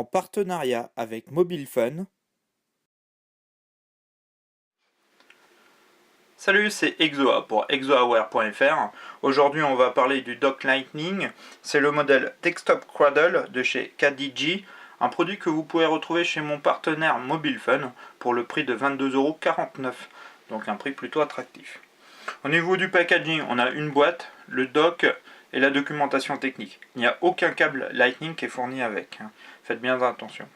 en partenariat avec MobileFun. Salut, c'est Exoa pour exoaware.fr. Aujourd'hui, on va parler du dock Lightning. C'est le modèle Desktop Cradle de chez KDG, un produit que vous pouvez retrouver chez mon partenaire MobileFun pour le prix de 22,49 €, donc un prix plutôt attractif. Au niveau du packaging, on a une boîte, le dock et la documentation technique. Il n'y a aucun câble Lightning qui est fourni avec. Faites bien attention.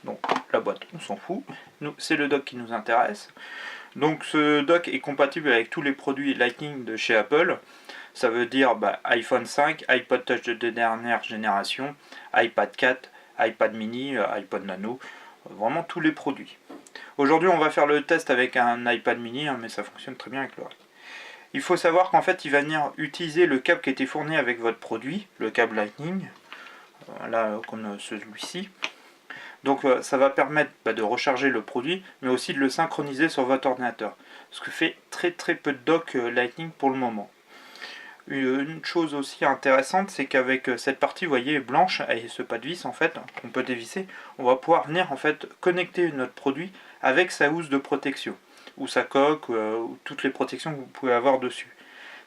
Donc la boîte, on s'en fout. Nous, c'est le dock qui nous intéresse. Donc ce dock est compatible avec tous les produits Lightning de chez Apple. Ça veut dire iPhone 5, iPod Touch de dernière génération, iPad 4, iPad mini, iPod nano, vraiment tous les produits. Aujourd'hui on va faire le test avec un iPad mini, mais ça fonctionne très bien avec le reste. Il faut savoir qu'en fait il va venir utiliser le câble qui était fourni avec votre produit, le câble Lightning, là comme celui-ci. Donc ça va permettre de recharger le produit, mais aussi de le synchroniser sur votre ordinateur. Ce que fait très peu de dock Lightning pour le moment. Une chose aussi intéressante, c'est qu'avec cette partie, vous voyez, blanche, et ce pas de vis en fait, qu'on peut dévisser, on va pouvoir venir en fait connecter notre produit avec sa housse de protection, ou sa coque, ou toutes les protections que vous pouvez avoir dessus.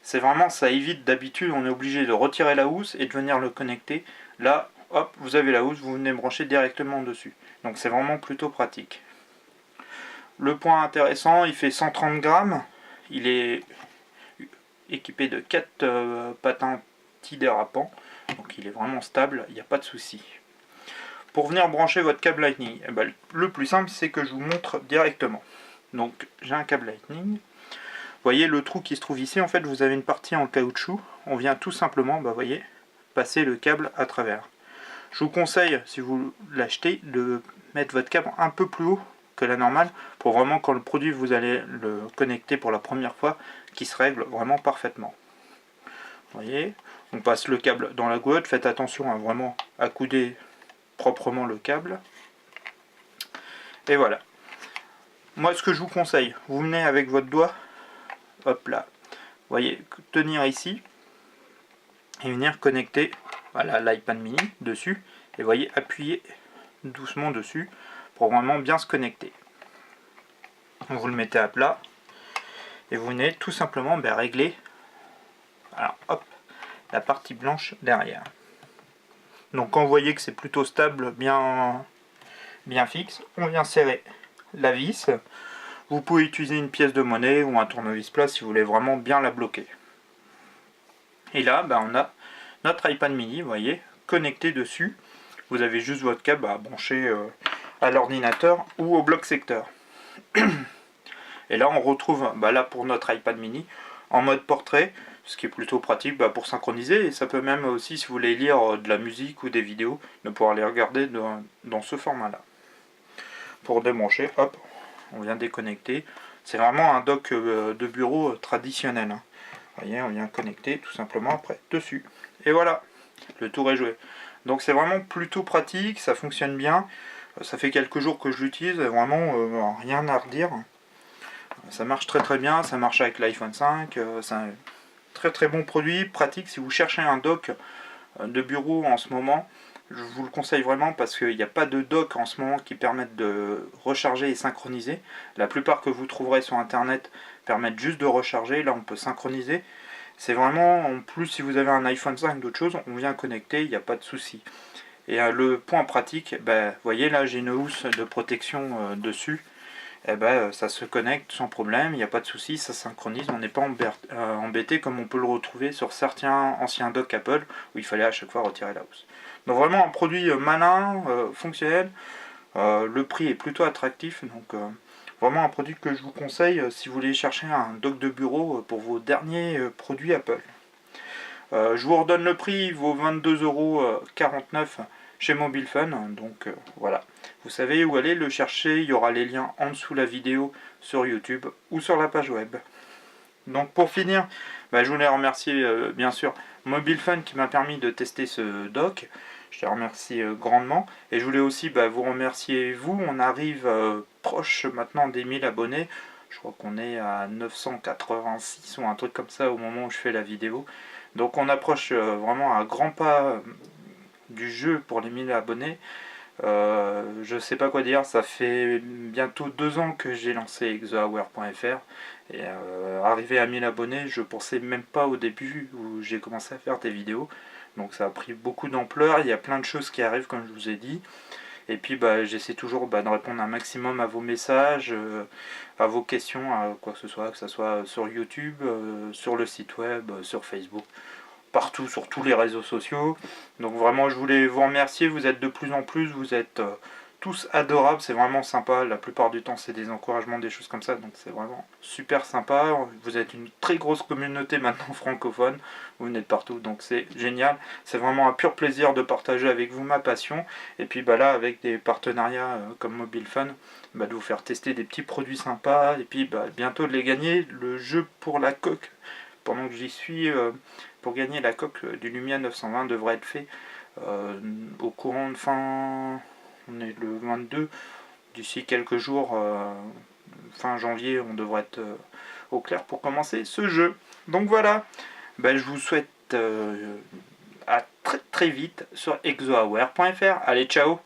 C'est vraiment, ça évite d'habitude, on est obligé de retirer la housse et de venir le connecter. Là, hop, vous avez la housse, vous venez brancher directement dessus. Donc c'est vraiment plutôt pratique. Le point intéressant, il fait 130 grammes. Il est équipé de 4 patins antidérapants. Donc il est vraiment stable, il n'y a pas de souci. Pour venir brancher votre câble Lightning, le plus simple c'est que je vous montre directement. Donc j'ai un câble Lightning. Vous voyez le trou qui se trouve ici, en fait vous avez une partie en caoutchouc. On vient tout simplement, voyez, passer le câble à travers. Je vous conseille, si vous l'achetez, de mettre votre câble un peu plus haut que la normale, pour vraiment quand le produit vous allez le connecter pour la première fois, qu'il se règle vraiment parfaitement. Vous voyez, on passe le câble dans la goutte, faites attention à vraiment accouder proprement le câble. Et voilà. Moi ce que je vous conseille, vous venez avec votre doigt, hop là, vous voyez, tenir ici, et venir connecter l'iPad mini dessus, et voyez, appuyer doucement dessus pour vraiment bien se connecter. Vous le mettez à plat et vous venez tout simplement régler la partie blanche derrière. Donc quand vous voyez que c'est plutôt stable, bien fixe, on vient serrer la vis. Vous pouvez utiliser une pièce de monnaie ou un tournevis plat si vous voulez vraiment bien la bloquer. Et là, on a notre iPad mini, vous voyez, connecté dessus. Vous avez juste votre câble à brancher à l'ordinateur ou au bloc secteur. Et là on retrouve là pour notre iPad mini en mode portrait, ce qui est plutôt pratique pour synchroniser, et ça peut même aussi, si vous voulez lire de la musique ou des vidéos, de pouvoir les regarder dans ce format là. Pour débrancher, hop, on vient déconnecter. C'est vraiment un dock de bureau traditionnel. Vous voyez, on vient connecter tout simplement après dessus. Et voilà, le tour est joué. Donc c'est vraiment plutôt pratique, ça fonctionne bien. Ça fait quelques jours que je l'utilise, vraiment rien à redire. Ça marche très bien, ça marche avec l'iPhone 5, c'est un très bon produit, pratique si vous cherchez un dock de bureau en ce moment. Je vous le conseille vraiment parce qu'il n'y a pas de dock en ce moment qui permettent de recharger et synchroniser. La plupart que vous trouverez sur internet permettent juste de recharger, là on peut synchroniser. C'est vraiment, en plus si vous avez un iPhone 5 d'autres choses, on vient connecter, il n'y a pas de souci. Et le point pratique, vous voyez là j'ai une housse de protection dessus. Ça se connecte sans problème, il n'y a pas de souci, ça synchronise, on n'est pas embêté comme on peut le retrouver sur certains anciens docks Apple où il fallait à chaque fois retirer la housse. Donc vraiment un produit malin, fonctionnel, le prix est plutôt attractif, donc vraiment un produit que je vous conseille si vous voulez chercher un dock de bureau pour vos derniers produits Apple. Je vous redonne le prix, il vaut 22,49 € chez MobileFun, donc voilà. Vous savez où aller le chercher, il y aura les liens en dessous la vidéo sur YouTube ou sur la page web. Donc pour finir, je voulais remercier bien sûr MobileFun qui m'a permis de tester ce dock. Je les remercie grandement. Et je voulais aussi vous remercier vous. On arrive proche maintenant des 1000 abonnés. Je crois qu'on est à 986 ou un truc comme ça au moment où je fais la vidéo. Donc on approche vraiment à grands pas du jeu pour les 1000 abonnés. Je sais pas quoi dire, ça fait bientôt 2 ans que j'ai lancé exoaware.fr et arrivé à 1000 abonnés, je pensais même pas au début où j'ai commencé à faire des vidéos. Donc ça a pris beaucoup d'ampleur, il y a plein de choses qui arrivent comme je vous ai dit. Et puis j'essaie toujours de répondre un maximum à vos messages, à vos questions, à quoi que ce soit sur YouTube, sur le site web, sur Facebook, partout, sur tous les réseaux sociaux. Donc vraiment, je voulais vous remercier, vous êtes de plus en plus, vous êtes tous adorables, c'est vraiment sympa. La plupart du temps, c'est des encouragements, des choses comme ça, donc c'est vraiment super sympa. Vous êtes une très grosse communauté maintenant francophone, vous venez de partout, donc c'est génial. C'est vraiment un pur plaisir de partager avec vous ma passion. Et puis là, avec des partenariats comme Mobile Fun, de vous faire tester des petits produits sympas, et puis bientôt de les gagner. Le jeu pour la coque, pendant que j'y suis, pour gagner la coque du Lumia 920 devrait être fait au courant de fin... On est le 22, d'ici quelques jours, fin janvier, on devrait être au clair pour commencer ce jeu. Donc voilà, je vous souhaite à très très vite sur exoaware.fr. Allez, ciao!